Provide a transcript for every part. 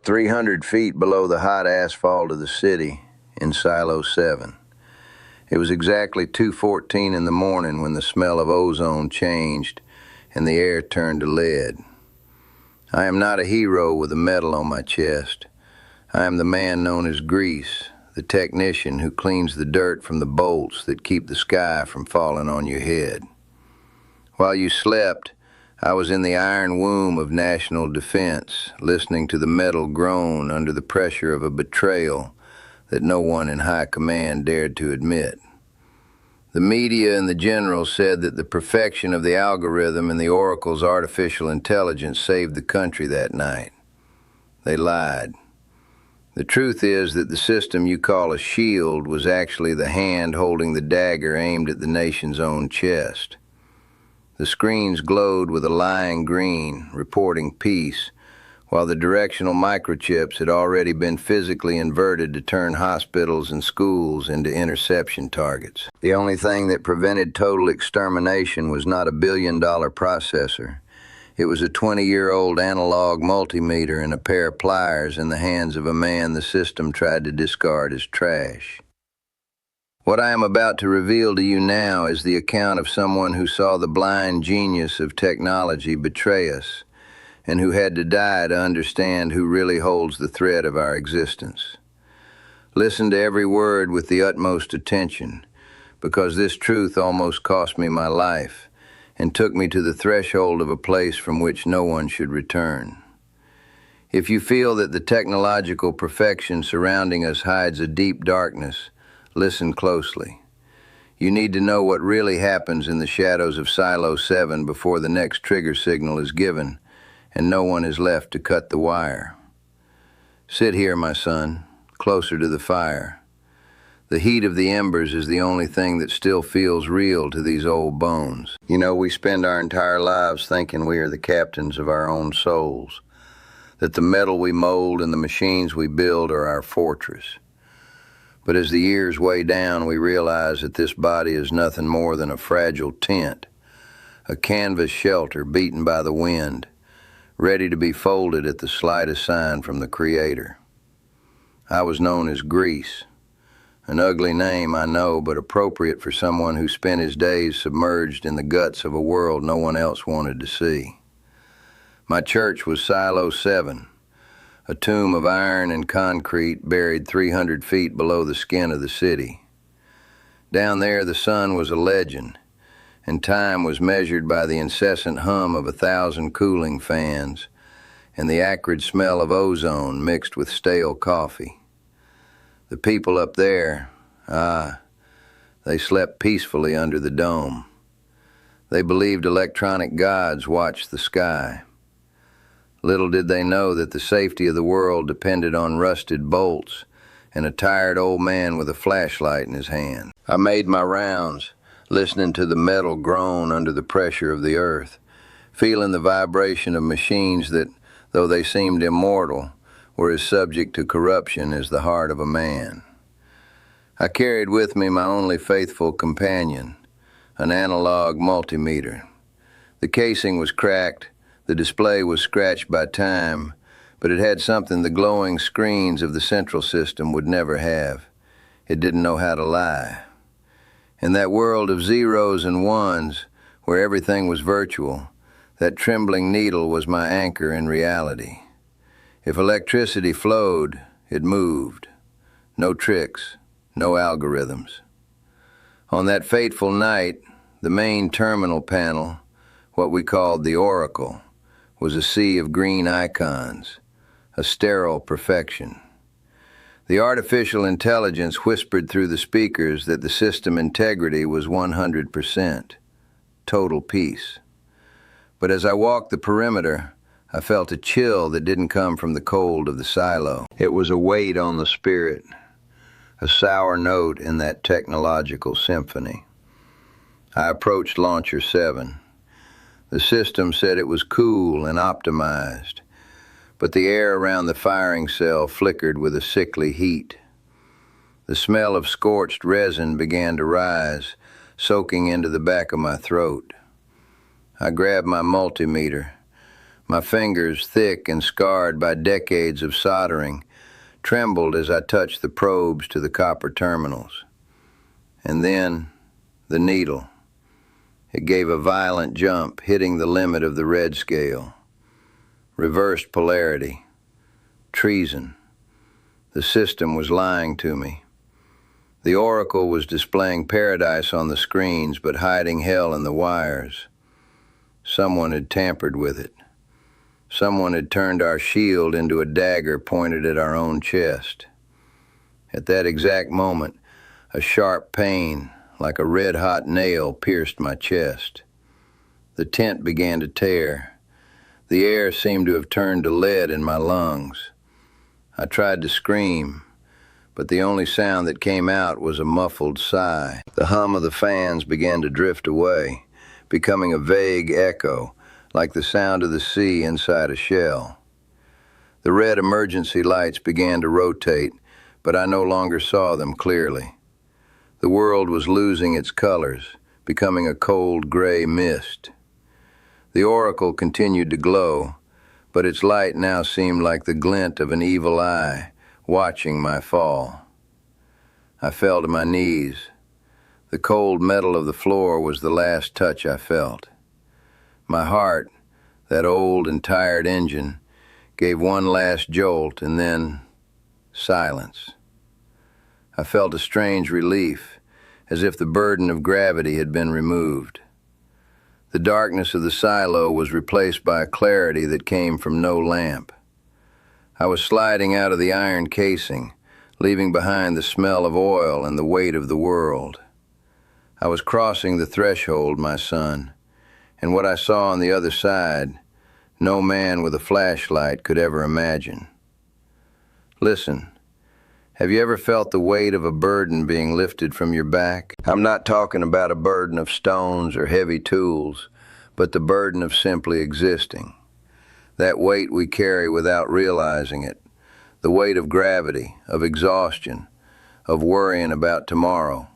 300 feet below the hot asphalt of the city in Silo 7. It was exactly 2:14 in the morning when the smell of ozone changed and the air turned to lead. I am not a hero with a medal on my chest. I am the man known as Grease, the technician who cleans the dirt from the bolts that keep the sky from falling on your head. While you slept, I was in the iron womb of national defense, listening to the metal groan under the pressure of a betrayal that no one in high command dared to admit. The media and the generals said that the perfection of the algorithm and the Oracle's artificial intelligence saved the country that night. They lied. The truth is that the system you call a shield was actually the hand holding the dagger aimed at the nation's own chest. The screens glowed with a lying green, reporting peace, while the directional microchips had already been physically inverted to turn hospitals and schools into interception targets. The only thing that prevented total extermination was not a billion-dollar processor. It was a 20-year-old analog multimeter and a pair of pliers in the hands of a man the system tried to discard as trash. What I am about to reveal to you now is the account of someone who saw the blind genius of technology betray us, and who had to die to understand who really holds the thread of our existence. Listen to every word with the utmost attention, because this truth almost cost me my life and took me to the threshold of a place from which no one should return. If you feel that the technological perfection surrounding us hides a deep darkness, listen closely. You need to know what really happens in the shadows of Silo 7 before the next trigger signal is given and no one is left to cut the wire. Sit here, my son, closer to the fire. The heat of the embers is the only thing that still feels real to these old bones. You know, we spend our entire lives thinking we are the captains of our own souls, that the metal we mold and the machines we build are our fortress. But as the years weigh down, we realize that this body is nothing more than a fragile tent, a canvas shelter beaten by the wind, ready to be folded at the slightest sign from the Creator. I was known as Grease, an ugly name, I know, but appropriate for someone who spent his days submerged in the guts of a world no one else wanted to see. My church was Silo 7, a tomb of iron and concrete buried 300 feet below the skin of the city. Down there, the sun was a legend, and time was measured by the incessant hum of 1,000 cooling fans and the acrid smell of ozone mixed with stale coffee. The people up there, they slept peacefully under the dome. They believed electronic gods watched the sky. Little did they know that the safety of the world depended on rusted bolts and a tired old man with a flashlight in his hand. I made my rounds, listening to the metal groan under the pressure of the earth, feeling the vibration of machines that, though they seemed immortal, were as subject to corruption as the heart of a man. I carried with me my only faithful companion, an analog multimeter. The casing was cracked, the display was scratched by time, but it had something the glowing screens of the central system would never have. It didn't know how to lie. In that world of zeros and ones, where everything was virtual, that trembling needle was my anchor in reality. If electricity flowed, it moved. No tricks, no algorithms. On that fateful night, the main terminal panel, what we called the Oracle, was a sea of green icons, a sterile perfection. The artificial intelligence whispered through the speakers that the system integrity was 100%, total peace. But as I walked the perimeter, I felt a chill that didn't come from the cold of the silo. It was a weight on the spirit, a sour note in that technological symphony. I approached Launcher 7. The system said it was cool and optimized, but the air around the firing cell flickered with a sickly heat. The smell of scorched resin began to rise, soaking into the back of my throat. I grabbed my multimeter. My fingers, thick and scarred by decades of soldering, trembled as I touched the probes to the copper terminals. And then, the needle. It gave a violent jump, hitting the limit of the red scale. Reversed polarity. Treason. The system was lying to me. The oracle was displaying paradise on the screens, but hiding hell in the wires. Someone had tampered with it. Someone had turned our shield into a dagger pointed at our own chest. At that exact moment, a sharp pain, like a red-hot nail, pierced my chest. The tent began to tear. The air seemed to have turned to lead in my lungs. I tried to scream, but the only sound that came out was a muffled sigh. The hum of the fans began to drift away, becoming a vague echo, like the sound of the sea inside a shell. The red emergency lights began to rotate, but I no longer saw them clearly. The world was losing its colors, becoming a cold gray mist. The oracle continued to glow, but its light now seemed like the glint of an evil eye, watching my fall. I fell to my knees. The cold metal of the floor was the last touch I felt. My heart, that old and tired engine, gave one last jolt, and then silence. I felt a strange relief, as if the burden of gravity had been removed. The darkness of the silo was replaced by a clarity that came from no lamp. I was sliding out of the iron casing, leaving behind the smell of oil and the weight of the world. I was crossing the threshold, my son, and what I saw on the other side, no man with a flashlight could ever imagine. Listen. Have you ever felt the weight of a burden being lifted from your back? I'm not talking about a burden of stones or heavy tools, but the burden of simply existing. That weight we carry without realizing it. The weight of gravity, of exhaustion, of worrying about tomorrow.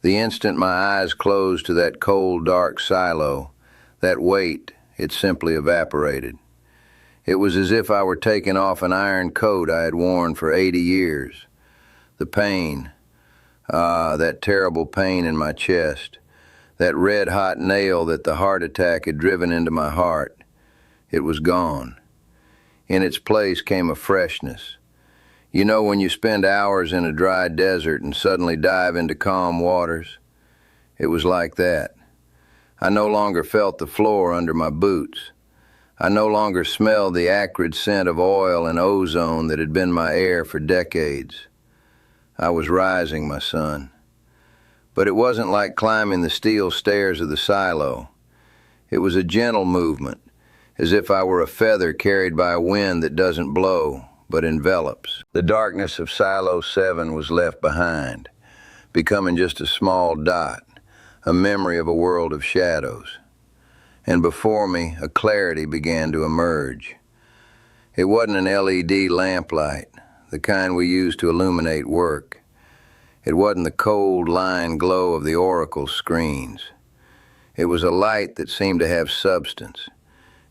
The instant my eyes closed to that cold, dark silo, that weight, it simply evaporated. It was as if I were taking off an iron coat I had worn for 80 years. The pain, that terrible pain in my chest, that red-hot nail that the heart attack had driven into my heart, it was gone. In its place came a freshness. You know when you spend hours in a dry desert and suddenly dive into calm waters? It was like that. I no longer felt the floor under my boots. I no longer smelled the acrid scent of oil and ozone that had been my air for decades. I was rising, my son. But it wasn't like climbing the steel stairs of the silo. It was a gentle movement, as if I were a feather carried by a wind that doesn't blow, but envelops. The darkness of Silo 7 was left behind, becoming just a small dot, a memory of a world of shadows. And before me, a clarity began to emerge. It wasn't an LED lamplight, the kind we use to illuminate work. It wasn't the cold line glow of the oracle screens. It was a light that seemed to have substance.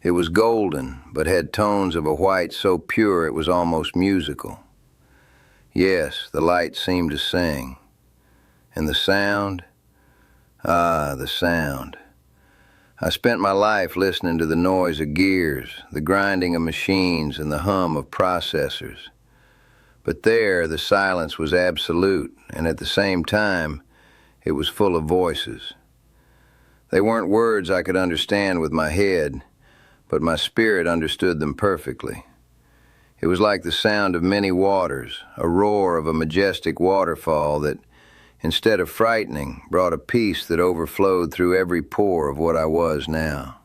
It was golden, but had tones of a white so pure it was almost musical. Yes, the light seemed to sing. And the sound? Ah, the sound. I spent my life listening to the noise of gears, the grinding of machines, and the hum of processors. But there, the silence was absolute, and at the same time, it was full of voices. They weren't words I could understand with my head, but my spirit understood them perfectly. It was like the sound of many waters, a roar of a majestic waterfall that, instead of frightening, brought a peace that overflowed through every pore of what I was now.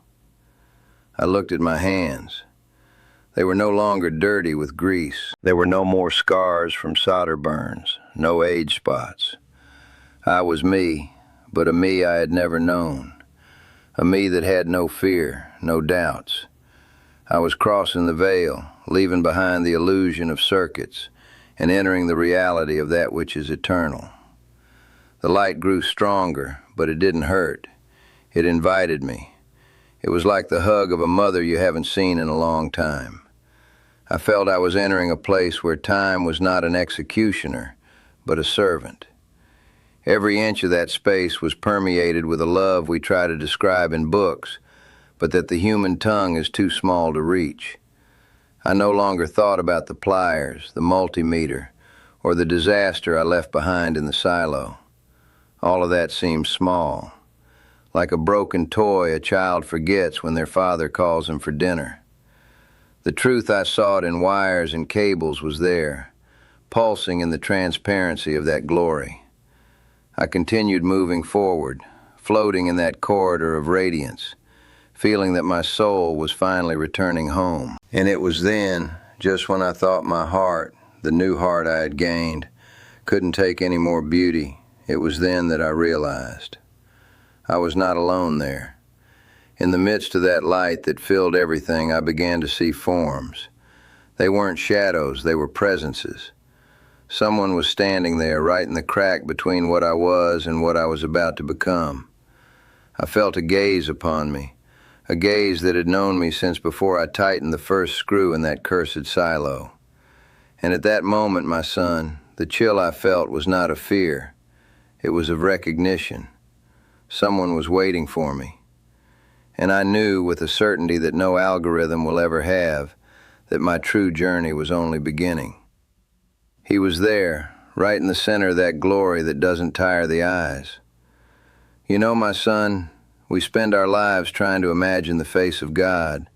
I looked at my hands. They were no longer dirty with grease. There were no more scars from solder burns, no age spots. I was me, but a me I had never known. A me that had no fear, no doubts. I was crossing the veil, leaving behind the illusion of circuits, and entering the reality of that which is eternal. The light grew stronger, but it didn't hurt. It invited me. It was like the hug of a mother you haven't seen in a long time. I felt I was entering a place where time was not an executioner, but a servant. Every inch of that space was permeated with a love we try to describe in books, but that the human tongue is too small to reach. I no longer thought about the pliers, the multimeter, or the disaster I left behind in the silo. All of that seemed small, like a broken toy a child forgets when their father calls him for dinner. The truth I sought in wires and cables was there, pulsing in the transparency of that glory. I continued moving forward, floating in that corridor of radiance, feeling that my soul was finally returning home. And it was then, just when I thought my heart, the new heart I had gained, couldn't take any more beauty, it was then that I realized I was not alone there. In the midst of that light that filled everything, I began to see forms. They weren't shadows, they were presences. Someone was standing there, right in the crack between what I was and what I was about to become. I felt a gaze upon me, a gaze that had known me since before I tightened the first screw in that cursed silo. And at that moment, my son, the chill I felt was not of fear. It was of recognition. Someone was waiting for me. And I knew with a certainty that no algorithm will ever have that my true journey was only beginning. He was there, right in the center of that glory that doesn't tire the eyes. You know, my son, we spend our lives trying to imagine the face of God,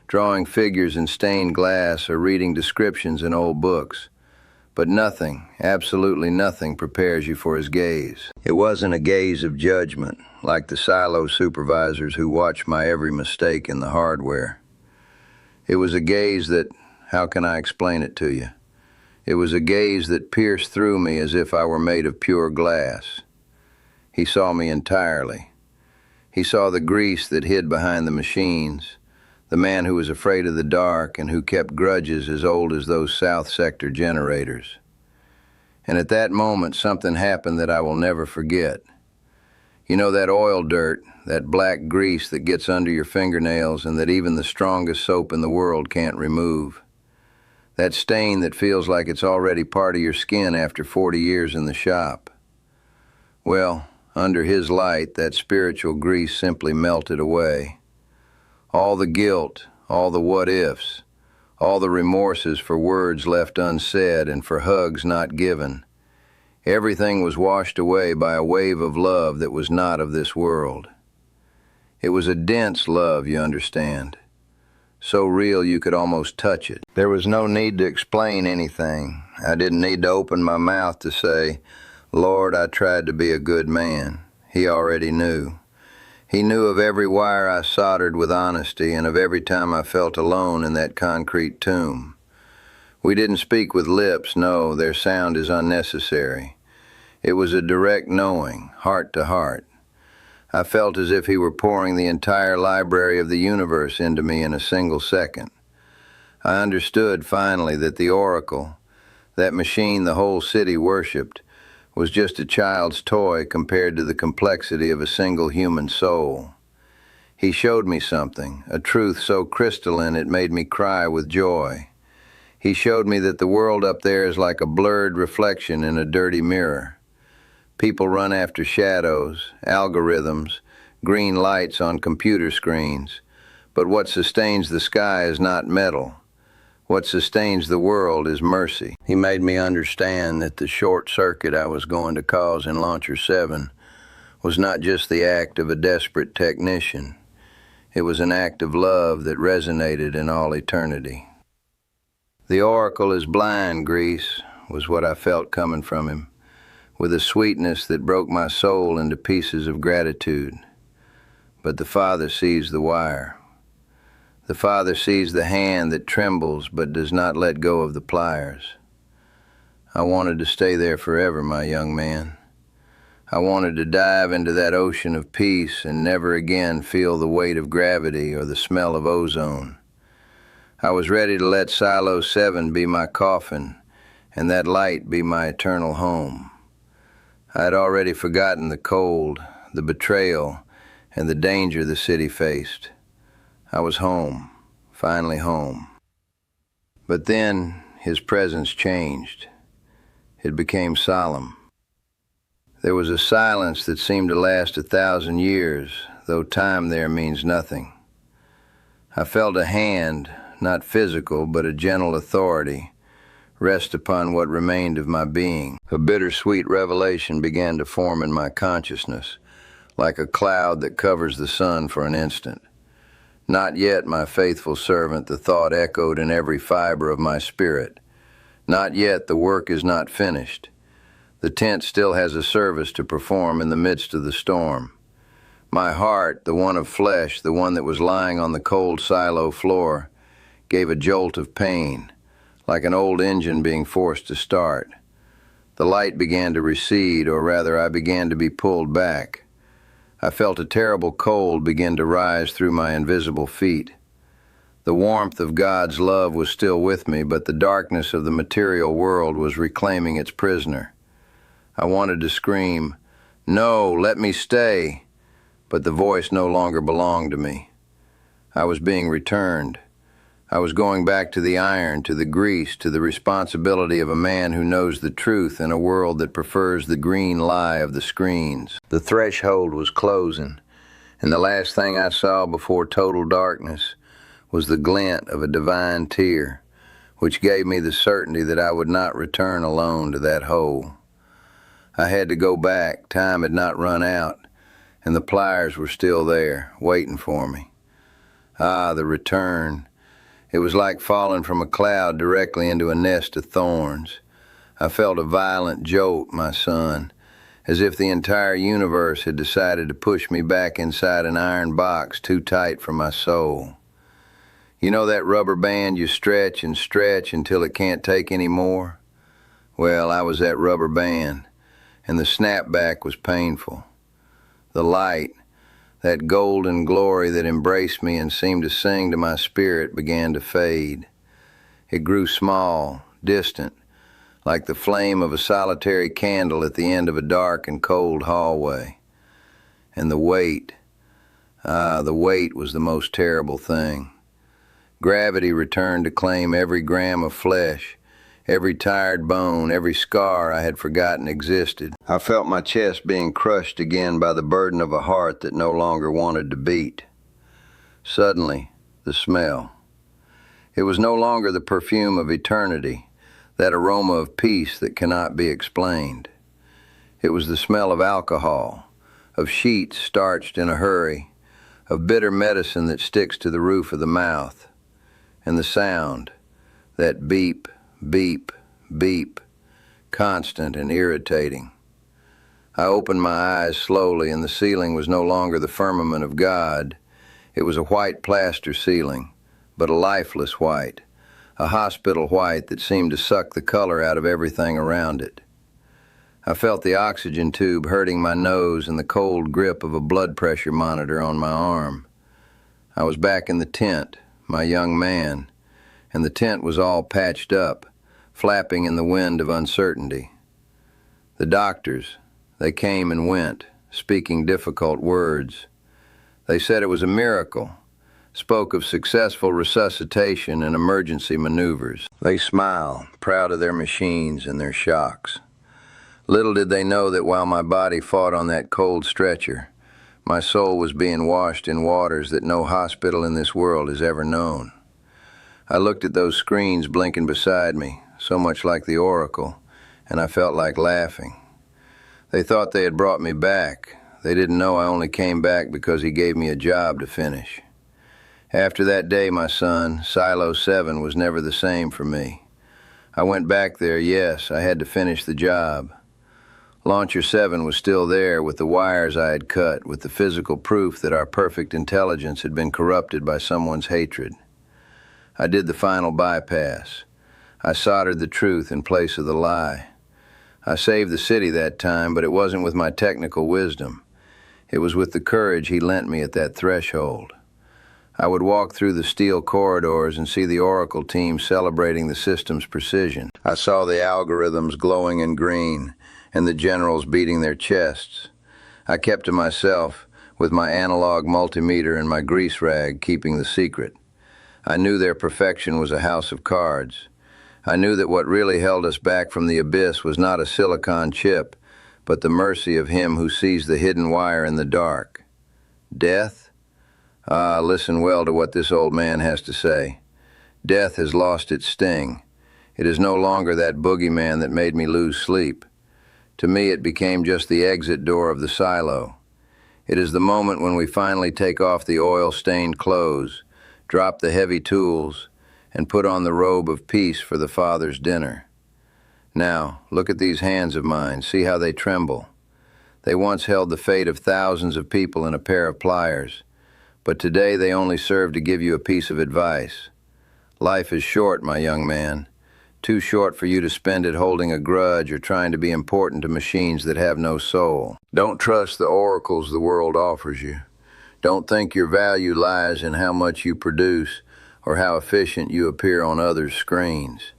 drawing figures in stained glass or reading descriptions in old books. But nothing, absolutely nothing, prepares you for his gaze. It wasn't a gaze of judgment, like the silo supervisors who watched my every mistake in the hardware. It was a gaze that, how can I explain it to you? It was a gaze that pierced through me as if I were made of pure glass. He saw me entirely. He saw the grease that hid behind the machines, the man who was afraid of the dark and who kept grudges as old as those South Sector generators. And at that moment, something happened that I will never forget. You know that oil dirt, that black grease that gets under your fingernails and that even the strongest soap in the world can't remove? That stain that feels like it's already part of your skin after 40 years in the shop. Well, under his light, that spiritual grease simply melted away. All the guilt, all the what-ifs, all the remorses for words left unsaid and for hugs not given, everything was washed away by a wave of love that was not of this world. It was a dense love, you understand. So real you could almost touch it. There was no need to explain anything. I didn't need to open my mouth to say, Lord, I tried to be a good man. He already knew. He knew of every wire I soldered with honesty and of every time I felt alone in that concrete tomb. We didn't speak with lips, no, their sound is unnecessary. It was a direct knowing, heart to heart. I felt as if he were pouring the entire library of the universe into me in a single second. I understood finally that the oracle, that machine the whole city worshipped, was just a child's toy compared to the complexity of a single human soul. He showed me something, a truth so crystalline it made me cry with joy. He showed me that the world up there is like a blurred reflection in a dirty mirror. People run after shadows, algorithms, green lights on computer screens. But what sustains the sky is not metal. What sustains the world is mercy. He made me understand that the short circuit I was going to cause in Launcher 7 was not just the act of a desperate technician. It was an act of love that resonated in all eternity. The oracle is blind, Grease, was what I felt coming from him, with a sweetness that broke my soul into pieces of gratitude. But the Father sees the wire. The Father sees the hand that trembles but does not let go of the pliers. I wanted to stay there forever, my young man. I wanted to dive into that ocean of peace and never again feel the weight of gravity or the smell of ozone. I was ready to let Silo 7 be my coffin and that light be my eternal home. I had already forgotten the cold, the betrayal, and the danger the city faced. I was home, finally home. But then his presence changed. It became solemn. There was a silence that seemed to last 1,000 years, though time there means nothing. I felt a hand, not physical, but a gentle authority, rest upon what remained of my being. A bittersweet revelation began to form in my consciousness, like a cloud that covers the sun for an instant. Not yet, my faithful servant, the thought echoed in every fiber of my spirit. Not yet, the work is not finished. The tent still has a service to perform in the midst of the storm. My heart, the one of flesh, the one that was lying on the cold silo floor, gave a jolt of pain, like an old engine being forced to start. The light began to recede, or rather, I began to be pulled back. I felt a terrible cold begin to rise through my invisible feet. The warmth of God's love was still with me, but the darkness of the material world was reclaiming its prisoner. I wanted to scream, "No, let me stay," but the voice no longer belonged to me. I was being returned. I was going back to the iron, to the grease, to the responsibility of a man who knows the truth in a world that prefers the green lie of the screens. The threshold was closing, and the last thing I saw before total darkness was the glint of a divine tear, which gave me the certainty that I would not return alone to that hole. I had to go back. Time had not run out, and the pliers were still there, waiting for me. Ah, the return. It was like falling from a cloud directly into a nest of thorns. I felt a violent jolt, my son, as if the entire universe had decided to push me back inside an iron box too tight for my soul. You know that rubber band you stretch and stretch until it can't take any more? Well, I was that rubber band, and the snapback was painful. The light, that golden glory that embraced me and seemed to sing to my spirit, began to fade. It grew small, distant, like the flame of a solitary candle at the end of a dark and cold hallway. And the weight was the most terrible thing. Gravity returned to claim every gram of flesh, every tired bone, every scar I had forgotten existed. I felt my chest being crushed again by the burden of a heart that no longer wanted to beat. Suddenly, the smell. It was no longer the perfume of eternity, that aroma of peace that cannot be explained. It was the smell of alcohol, of sheets starched in a hurry, of bitter medicine that sticks to the roof of the mouth, and the sound, that beep, beep, beep, constant and irritating. I opened my eyes slowly, and the ceiling was no longer the firmament of God. It was a white plaster ceiling, but a lifeless white, a hospital white that seemed to suck the color out of everything around it. I felt the oxygen tube hurting my nose and the cold grip of a blood pressure monitor on my arm. I was back in the tent, my young man, and the tent was all patched up, flapping in the wind of uncertainty. The doctors, they came and went, speaking difficult words. They said it was a miracle, spoke of successful resuscitation and emergency maneuvers. They smiled, proud of their machines and their shocks. Little did they know that while my body fought on that cold stretcher, my soul was being washed in waters that no hospital in this world has ever known. I looked at those screens blinking beside me, so much like the Oracle, and I felt like laughing. They thought they had brought me back. They didn't know I only came back because he gave me a job to finish. After that day, my son, Silo 7 was never the same for me. I went back there, yes, I had to finish the job. Launcher 7 was still there with the wires I had cut, with the physical proof that our perfect intelligence had been corrupted by someone's hatred. I did the final bypass. I soldered the truth in place of the lie. I saved the city that time, but it wasn't with my technical wisdom. It was with the courage he lent me at that threshold. I would walk through the steel corridors and see the Oracle team celebrating the system's precision. I saw the algorithms glowing in green and the generals beating their chests. I kept to myself, with my analog multimeter and my grease rag keeping the secret. I knew their perfection was a house of cards. I knew that what really held us back from the abyss was not a silicon chip, but the mercy of him who sees the hidden wire in the dark. Death? Ah, listen well to what this old man has to say. Death has lost its sting. It is no longer that boogeyman that made me lose sleep. To me, it became just the exit door of the silo. It is the moment when we finally take off the oil-stained clothes, drop the heavy tools, and put on the robe of peace for the Father's dinner. Now, look at these hands of mine. See how they tremble. They once held the fate of thousands of people in a pair of pliers, but today they only serve to give you a piece of advice. Life is short, my young man. Too short for you to spend it holding a grudge or trying to be important to machines that have no soul. Don't trust the oracles the world offers you. Don't think your value lies in how much you produce or how efficient you appear on others' screens.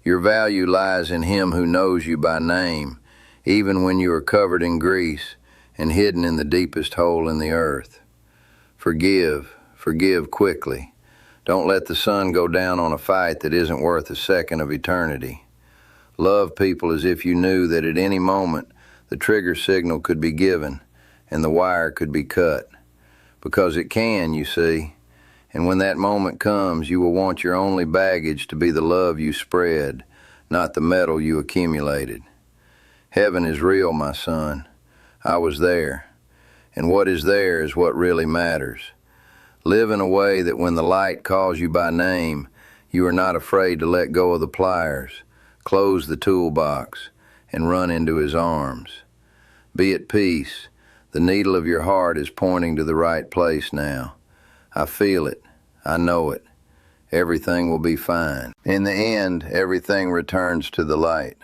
Your value lies in him who knows you by name, even when you are covered in grease and hidden in the deepest hole in the earth. Forgive quickly. Don't let the sun go down on a fight that isn't worth a second of eternity. Love people as if you knew that at any moment the trigger signal could be given and the wire could be cut. Because it can, you see. And when that moment comes, you will want your only baggage to be the love you spread, not the metal you accumulated. Heaven is real, my son. I was there. And what is there is what really matters. Live in a way that when the light calls you by name, you are not afraid to let go of the pliers, close the toolbox, and run into his arms. Be at peace. The needle of your heart is pointing to the right place now. I feel it. I know it. Everything will be fine. In the end, everything returns to the light.